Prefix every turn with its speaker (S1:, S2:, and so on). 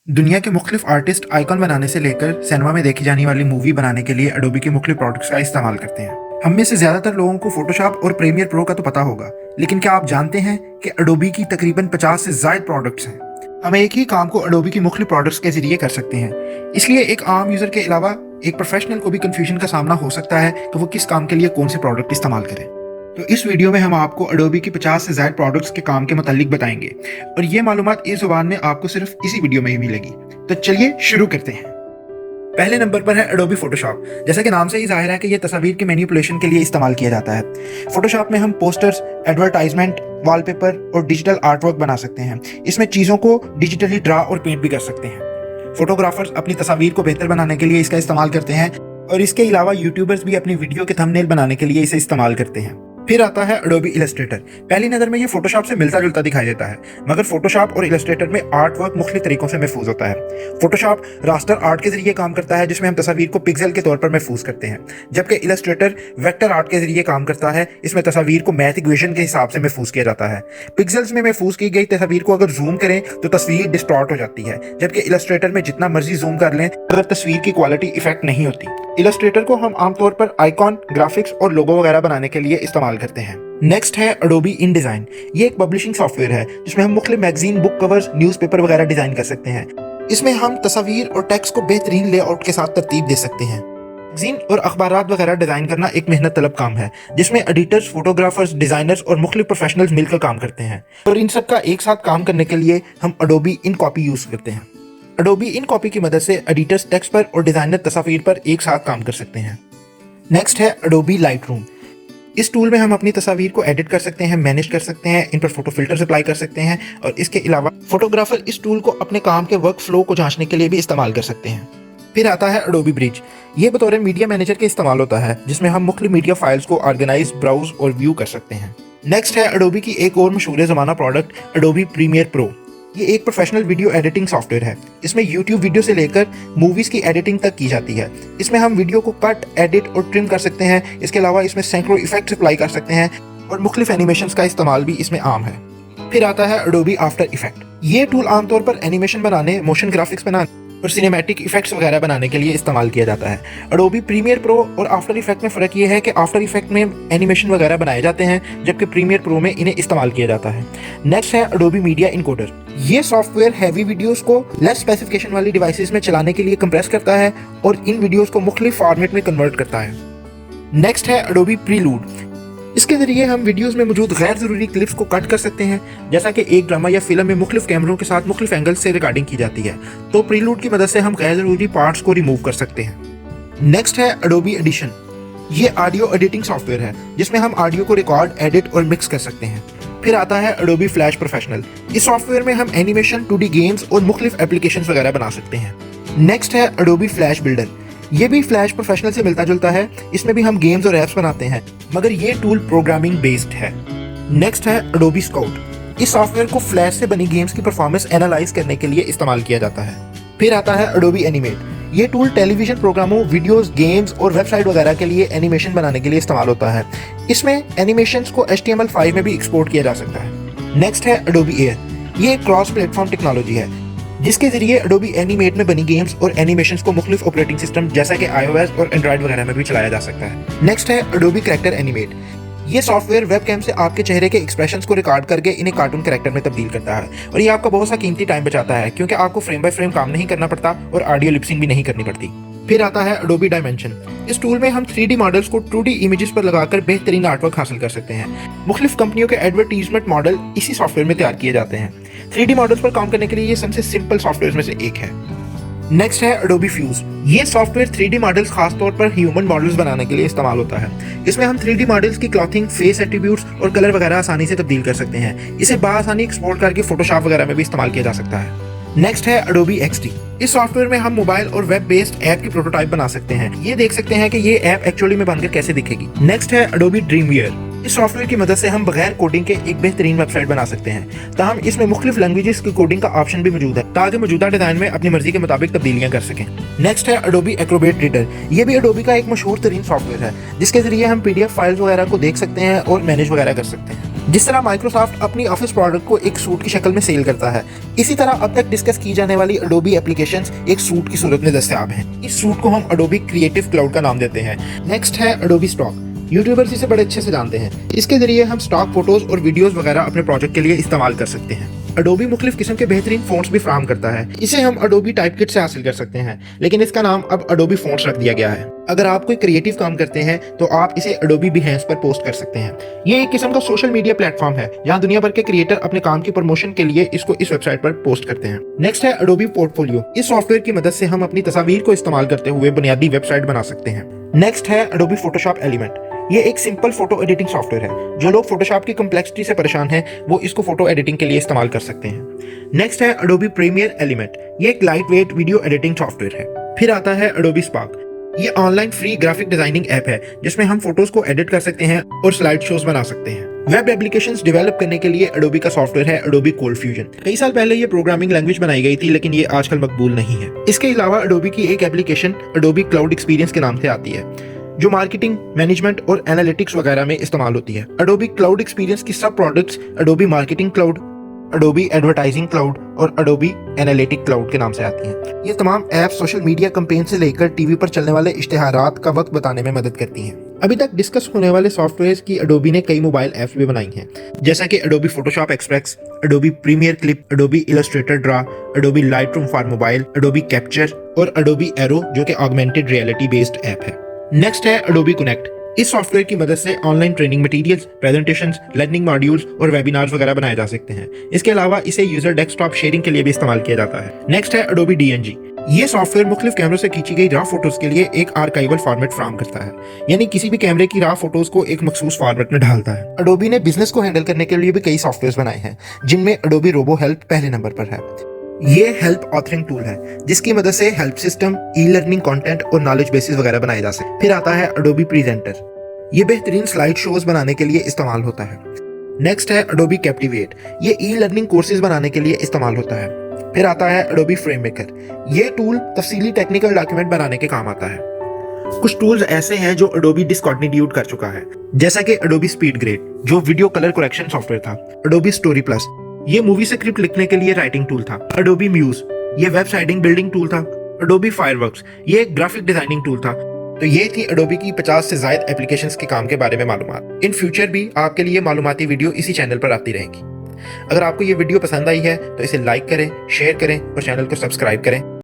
S1: दुनिया के मुख्तलिफ आर्टिस्ट आइकॉन बनाने से लेकर सिनेमा में देखी जाने वाली मूवी बनाने के लिए एडोबी के मुख्तलिफ प्रोडक्ट्स का इस्तेमाल करते हैं। हम में से ज़्यादातर लोगों को फोटोशॉप और प्रीमियर प्रो का तो पता होगा, लेकिन क्या आप जानते हैं कि एडोबी की तकरीबन 50 से ज़ायद प्रोडक्ट्स हैं। हम एक ही काम को एडोबी की मुख्तलिफ प्रोडक्ट्स के जरिए कर सकते हैं। इसलिए एक आम यूज़र के अलावा एक प्रोफेशनल को भी कन्फ्यूजन का सामना हो सकता है कि वो किस काम के लिए कौन से प्रोडक्ट इस्तेमाल करें। तो इस वीडियो में हम आपको एडोबी की 50 से ज़ायद प्रोडक्ट्स के काम के मुतालिक बताएंगे और ये मालूमात इस ज़ुबान में आपको सिर्फ इसी वीडियो में ही मिलेगी। तो चलिए शुरू करते हैं। पहले नंबर पर है एडोबी फोटोशॉप। जैसा कि नाम से ही जाहिर है कि यह तस्वीर के मैनिपुलेशन के लिए इस्तेमाल किया जाता है। फोटोशॉप में हम पोस्टर्स, एडवर्टाइजमेंट, वॉलपेपर और डिजिटल आर्टवर्क बना सकते हैं। इसमें चीज़ों को डिजिटली ड्रा और पेंट भी कर सकते हैं। फोटोग्राफर्स अपनी तस्वीर को बेहतर बनाने के लिए इसका इस्तेमाल करते हैं और इसके अलावा यूट्यूबर्स भी अपनी वीडियो के थंबनेल बनाने के लिए इसे इस्तेमाल करते हैं। फिर आता है एडोबी इलस्ट्रेटर। पहली नज़र में ये फोटोशॉप से मिलता जुलता दिखाई देता है, मगर फोटोशॉप और इलस्ट्रेटर में आर्ट वर्क मुख्तलिफ तरीकों से महफूज होता है। फोटोशॉप रास्टर आर्ट के जरिए काम करता है, जिसमें हम तस्वीर को पिक्सल के तौर पर महफूज करते हैं, जबकि इलस्ट्रेटर वेक्टर आर्ट के जरिए काम करता है। इसमें तस्वीर को मैथ इक्वेशन के हिसाब से महफूज किया जाता है। पिक्सल्स में महफूज की गई तस्वीर को अगर जूम करें तो तस्वीर डिस्टॉर्ट हो जाती है, जबकि इलस्ट्रेटर में जितना मर्जी जूम कर लें अगर तस्वीर की क्वालिटी इफेक्ट नहीं होती। इलस्ट्रेटर को हम आमतौर पर आइकॉन, ग्राफिक्स और लोगो वगैरह बनाने के लिए इस्तेमाल करते हैं। नेक्स्ट है एडोबी इन डिज़ाइन। ये एक पब्लिशिंग सॉफ्टवेयर है जिसमें हम मुख्तलिफ मैगजीन, बुक कवर्स, न्यूज़पेपर वगैरह डिज़ाइन कर सकते हैं। इसमें हम तस्वीर और टेक्स्ट को बेहतरीन लेआउट के साथ तरतीब दे सकते हैं। मैगजीन और अखबारात वगैरह डिज़ाइन करना एक मेहनत तलब काम है, जिसमें एडिटर्स, फोटोग्राफर्स, डिज़ाइनर्स और मुख्तलिफ प्रोफेशनल्स मिलकर काम करते हैं। और इन सब का एक साथ काम करने के लिए हम एडोबी इन कॉपी यूज़ करते हैं। एडोबी इन कॉपी की मदद से एडिटर्स टेक्स्ट पर और डिज़ाइनर तस्वीर पर एक साथ काम कर सकते हैं। नेक्स्ट है एडोबी लाइटरूम। इस टूल में हम अपनी तस्वीर को एडिट कर सकते हैं, मैनेज कर सकते हैं, इन पर फोटो फिल्टर्स अप्लाई कर सकते हैं और इसके अलावा फोटोग्राफर इस टूल को अपने काम के वर्क फ्लो को जांचने के लिए भी इस्तेमाल कर सकते हैं। फिर आता है एडोबी ब्रिज। ये बतौर मीडिया मैनेजर के इस्तेमाल होता है, जिसमें हम मुख्तलिफ मीडिया फाइल्स को ऑर्गेनाइज, ब्राउज और व्यू कर सकते हैं। नेक्स्ट है एडोबी की एक और मशहूर ज़माना प्रोडक्ट एडोबी प्रीमियर प्रो। ये एक प्रोफेशनल वीडियो एडिटिंग सॉफ्टवेयर है। इसमें यूट्यूब वीडियो से लेकर मूवीज़ की एडिटिंग तक की जाती है। इसमें हम वीडियो को कट, एडिट और ट्रिम कर सकते हैं। इसके अलावा इसमें सैकड़ों इफेक्ट्स अप्लाई कर सकते हैं और मुख्तलिफ एनिमेशंस का इस्तेमाल भी इसमें आम है। फिर आता है एडोबी आफ्टर इफेक्ट। ये टूल आमतौर पर एनिमेशन बनाने, मोशन ग्राफिक्स बनाने और सिनेमैटिक इफेक्ट्स वगैरह बनाने के लिए इस्तेमाल किया जाता है। एडोबी प्रीमियर प्रो और आफ्टर इफेक्ट में फ़र्क ये है कि आफ्टर इफेक्ट में एनिमेशन वगैरह बनाए जाते हैं, जबकि प्रीमियर प्रो में इन्हें इस्तेमाल किया जाता है। नेक्स्ट है एडोबी मीडिया इनकोडर। ये सॉफ्टवेयर हैवी वीडियोस को लेस स्पेसिफिकेशन वाली डिवाइसेस में चलाने के लिए कंप्रेस करता है और इन वीडियोस को मुख्तलिफ फॉर्मेट में कन्वर्ट करता है। नेक्स्ट है एडोबी प्रीलूड। इसके जरिए हम वीडियोस में मौजूद गैर ज़रूरी क्लिप्स को कट कर सकते हैं। जैसा कि एक ड्रामा या फिल्म में मुख्तलिफ कैमरों के साथ मुख्तलिफ एंगल्स से रिकॉर्डिंग की जाती है, तो प्रीलूड की मदद से हम गैर ज़रूरी पार्ट्स को रिमूव कर सकते हैं। नेक्स्ट है एडोबी एडिशन। ये ऑडियो एडिटिंग सॉफ्टवेयर है जिसमें हम ऑडियो को रिकॉर्ड, एडिट और मिक्स कर सकते हैं। फिर आता है एडोबी फ्लैश प्रोफेशनल। इस सॉफ्टवेयर में हम एनिमेशन, 2D गेम्स और मुख्तलिफ एप्लीकेशंस वगैरह बना सकते हैं। नेक्स्ट है एडोबी फ्लैश बिल्डर। ये भी फ्लैश प्रोफेशनल से मिलता जुलता है। इसमें भी हम गेम्स और एप्स बनाते हैं, मगर ये टूल प्रोग्रामिंग बेस्ड है। नेक्स्ट है एडोबी स्काउट। इस सॉफ्टवेयर को फ्लैश से बनी गेम्स की परफॉर्मेंस एनालाइज करने के लिए इस्तेमाल किया जाता है। फिर आता है एडोबी एनिमेट। ये टूल टेलीविजन प्रोग्रामों, वीडियोस, गेम्स और वेबसाइट वगैरह के लिए एनिमेशन बनाने के लिए इस्तेमाल होता है। इसमें एनिमेशंस को HTML फाइल में भी एक्सपोर्ट किया जा सकता है। नेक्स्ट है एडोबी एयर। ये एक क्रॉस प्लेटफॉर्म टेक्नोलॉजी है जिसके जरिए एडोबी एनिमेट में बनी गेम्स और एनिमेशंस को मुख्तलिफ ऑपरेटिंग सिस्टम जैसा कि iOS और एंड्रॉइड वगैरह में भी चलाया जा सकता है। नेक्स्ट है एडोबी कैरेक्टर एनिमेट। ये सॉफ्टवेयर वेबकैम से आपके चेहरे के एक्सप्रेशंस को रिकॉर्ड करके इन्हें कार्टून कैरेक्टर में तब्दील करता है और ये आपका बहुत सा कीमती टाइम बचाता है, क्योंकि आपको फ्रेम बाय फ्रेम काम नहीं करना पड़ता और ऑडियो लिपसिंग भी नहीं करनी पड़ती। फिर आता है एडोबी डायमेंशन। इस टूल में हम 3D मॉडल्स को 2D इमेजेस पर लगाकर बेहतरीन आर्टवर्क हासिल कर सकते हैं। मुख्तलिफ कंपनियों के एडवर्टीजमेंट मॉडल इसी सॉफ्टवेयर में तैयार किए जाते हैं। 3D मॉडल्स पर काम करने के लिए ये सबसे सिंपल सॉफ्टवेयर में से एक है। नेक्स्ट है एडोबी फ्यूज। ये सॉफ्टवेयर 3D मॉडल्स खासतौर पर ह्यूमन मॉडल्स बनाने के लिए इस्तेमाल होता है। इसमें हम 3D मॉडल्स की क्लॉथिंग, फेस एट्रीब्यूट्स और कलर वगैरह आसानी से तब्दील कर सकते हैं। इसे बासानी एक्सपोर्ट करके फोटोशॉप वगैरह में भी इस्तेमाल किया जा सकता है। नेक्स्ट है एडोबी XD। इस सॉफ्टवेयर में हम मोबाइल और वेब बेस्ड ऐप की प्रोटोटाइप बना सकते हैं। ये देख सकते हैं कि ये ऐप एक्चुअली में बनकर कैसे दिखेगी। नेक्स्ट है एडोबी ड्रीमवीयर। इस सॉफ्टवेयर की मदद से हम बगैर कोडिंग के एक बेहतरीन वेबसाइट बना सकते हैं। ताहम इसमें मुख्तलिफ लैंग्वेजेस की कोडिंग का ऑप्शन भी मौजूद है ताकि मौजूदा डिजाइन में अपनी मर्जी के मुताबिक तब्दीलियां कर सकें। नेक्स्ट है एडोबी एक्रोबेट रीडर। ये भी एडोबी का एक मशहूर तरीन सॉफ्टवेयर है जिसके जरिए हम PDF फाइल्स वगैरह को देख सकते हैं और मैनेज वगैरह कर सकते हैं। जिस तरह माइक्रोसॉफ्ट अपनी ऑफिस प्रोडक्ट को एक सूट की शक्ल में सेल करता है, इसी तरह अब तक डिस्कस की जाने वाली एडोबी एप्लीकेशंस एक सूट की सूरत में दस्तयाब हैं। इस सूट को हम एडोबी क्रिएटिव क्लाउड का नाम देते हैं। नेक्स्ट है एडोबी स्टॉक। यूट्यूबर्स इसे बड़े अच्छे से जानते हैं। इसके जरिए हम स्टॉक फोटोज और वीडियोस वगैरह अपने प्रोजेक्ट के लिए इस्तेमाल कर सकते हैं। एडोबी मुख्तलिफ किस्म के बेहतरीन फ़ॉन्ट्स भी फराहम करता है। इसे हम एडोबी टाइपकिट से हासिल कर सकते हैं, लेकिन इसका नाम अब एडोबी फ़ॉन्ट्स रख दिया गया है। अगर आप कोई क्रिएटिव काम करते हैं तो आप इसे एडोबी बिहेंस पर पोस्ट कर सकते हैं। ये एक किस्म का सोशल मीडिया प्लेटफॉर्म है जहां दुनिया भर के क्रिएटर अपने काम की प्रमोशन के लिए इसको इस वेबसाइट पर पोस्ट करते हैं। नेक्स्ट है एडोबी पोर्टफोलियो। इस सॉफ्टवेयर की मदद से हम अपनी तस्वीर को इस्तेमाल करते हुए बुनियादी वेबसाइट बना सकते हैं। नेक्स्ट है एडोबी फोटोशॉप एलिमेंट। ये एक सिंपल फोटो एडिटिंग सॉफ्टवेयर है। जो लोग फोटोशॉप की कम्प्लेक्सिटी से परेशान हैं वो इसको फोटो एडिटिंग के लिए इस्तेमाल कर सकते हैं। नेक्स्ट है एडोबी प्रीमियर एलिमेंट। ये एक lightweight video editing software है। फिर आता है एडोबी स्पार्क। ये online free graphic designing app है जिसमें हम फोटोज को एडिट कर सकते हैं और स्लाइड शोज बना सकते हैं। वेब एप्लीकेशंस डेवलप करने के लिए एडोबी का सॉफ्टवेयर है एडोबी कोल्ड फ्यूजन। कई साल पहले ये प्रोग्रामिंग लैंग्वेज बनाई गई थी, लेकिन ये आजकल मकबूल नहीं है। इसके अलावा एडोबी की एक एप्लीकेशन एडोबी क्लाउड एक्सपीरियंस के नाम से आती है जो मार्केटिंग, मैनेजमेंट और एनालिटिक्स वगैरह में इस्तेमाल होती है। एडोबी क्लाउड एक्सपीरियंस की सब products Adobe marketing cloud, Adobe advertising cloud और एडोबी एनालिटिक क्लाउड के नाम से आती हैं। ये तमाम ऐप्स सोशल मीडिया कैंपेन से लेकर टीवी पर चलने वाले इश्तिहारात का वक्त बताने में मदद करती हैं। अभी तक डिस्कस होने वाले सॉफ्टवेयर की एडोबी ने कई मोबाइल ऐप्स भी बनाई हैं, जैसा कि Adobe Photoshop Express, Adobe Premiere Clip, Adobe Illustrator Draw, Adobe Lightroom for mobile, Adobe Capture और एडोबी एरो जो कि ऑगमेंटेड रियलिटी बेस्ड ऐप है। नेक्स्ट है एडोबी कनेक्ट। इस सॉफ्टवेयर की मदद से online training materials, presentations, learning modules और वेबिनार्स वगैरह बनाए जा सकते हैं। इसके अलावा इसे यूजर डेस्कटॉप शेयरिंग के लिए भी इस्तेमाल किया जाता है। नेक्स्ट है एडोबी DNG। ये सॉफ्टवेयर मुख्तलिफ कैमरों से खींची गई रॉ फोटोज के लिए एक आर्काइवल फॉर्मेट फराहम करता है, यानी किसी भी कैमरे की रॉ फोटोज को एक मखसूस फॉर्मेट में ढालता है। एडोबी ने बिजनेस को हैंडल करने के लिए भी कई सॉफ्टवेयर बनाए हैं, जिनमें एडोबी रोबो हेल्प पहले नंबर पर है। ये हेल्प ऑथरिंग टूल है जिसकी मदद से help system, e learning content और नॉलेज बेसिस वगैरह बनाए जा सकते हैं। फिर आता है एडोबी प्रेजेंटर। ये बेहतरीन स्लाइड शोज बनाने के लिए इस्तेमाल होता है। नेक्स्ट है एडोबी कैप्टिवेट। ये ई लर्निंग कोर्सेज बनाने के लिए इस्तेमाल होता है। फिर आता है एडोबी फ्रेम मेकर। ये टूल तफसीली टेक्निकल डॉक्यूमेंट बनाने के काम आता है। कुछ टूल्स ऐसे हैं जो एडोबी डिस्कंटिन्यूड कर चुका है, जैसा कि एडोबी स्पीड ग्रेड जो वीडियो कलर करेक्शन सॉफ्टवेयर था, एडोबी स्टोरी प्लस ये मूवी स्क्रिप्ट लिखने के लिए राइटिंग टूल था, एडोबी म्यूज ये वेबसाइटिंग बिल्डिंग टूल था, एडोबी फायरवर्क्स ये एक ग्राफिक डिजाइनिंग टूल था। तो ये थी एडोबी की 50 से ज्यादा एप्लीकेशंस के काम के बारे में मालूमात। इन फ्यूचर भी आपके लिए मालूमाती वीडियो इसी चैनल पर आती रहेंगी। अगर आपको ये वीडियो पसंद आई है तो इसे लाइक करें, शेयर करें और चैनल को सब्सक्राइब करें।